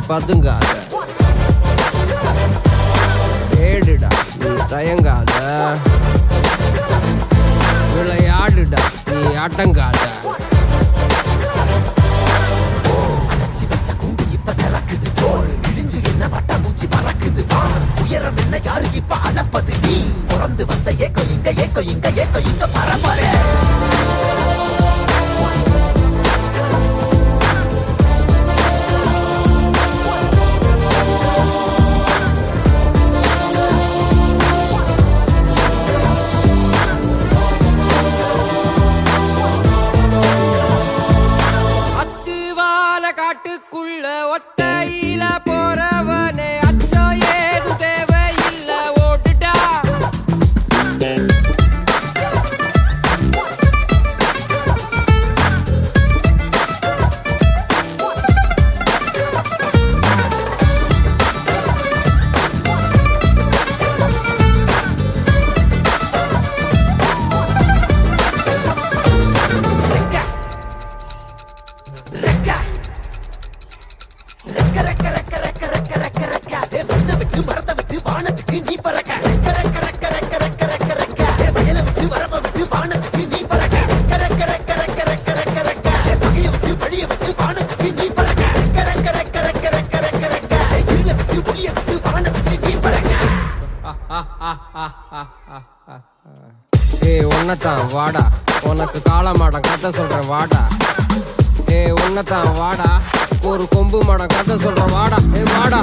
பதுங்காத, தேடுடா நீ தயங்காத, விளையாடுடா நீ அடங்காத. உயரம் என்ன யாரு இப்ப அளப்பது, நீ பிறந்து வந்த ஏக்கோ இங்க ஏக்கோ இங்க ஏக்கோ இங்க பரம்பரை. அத்துவால காட்டுக்குள்ள ஒத்தையில போறவனே அச்சம் ஏது தேவையில்ல, ஓட்டுடா. உன்னதான் வாடா, உனக்கு காளமாடம் கதை சொல்றேன் வாடா. உன்னதான் வாடா, ஒரு கொம்பு மாடம் கதை சொல்றேன் வாடா. வாடா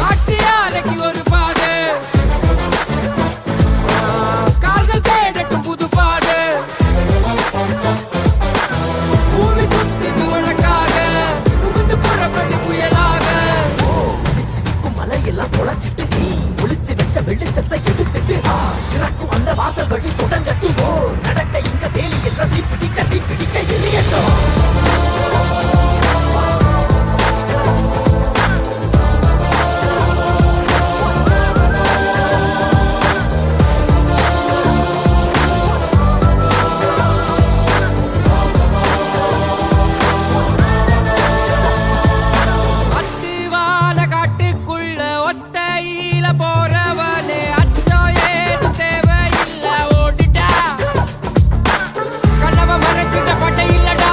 காட்டியாலைக்கு ஒரு பாது, கால்கள் தேடட்டும் புது பாது. பூமி சுத்திது உனக்காக, புகுந்து புறப்படி புயலாக. மலையெல்லாம் தொலைச்சிட்டு நீ ஒளிச்சு வச்ச வெளிச்சத்தை எடுத்துட்டு இறக்கும் அந்த வாசல் வழி தொடங்கட்டும். நடக்க இங்க வேலி எல்லாம் தீப்பிடிக்க எரியட்டும். போறவனே அச்சம் ஏது தேவையில்ல, ஓடிட்டா. கண்ணவ மறைச்சிட்ட பட்டை இல்லடா,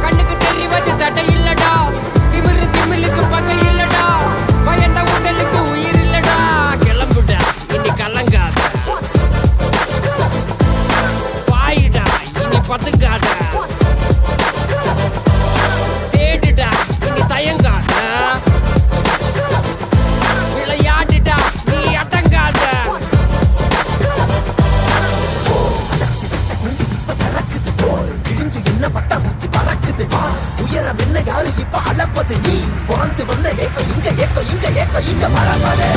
கண்ணுக்கு தெரிவது தடை இல்லடா. திமிழுக்கு பகை இல்லடா, பயந்த உடலுக்கு உயிர் இல்லடா. கிளம்புடா இனி கலங்காத, பாயிடா இனி பதுங்காத, தேடுடா இனி தயங்காத, உயரம் என்ன யாரு இப்ப அளப்பது, நீ பிறந்து வந்த ஏக்கோ இங்க ஏக்கோ இங்க ஏக்கோ இங்க பரம்பரை.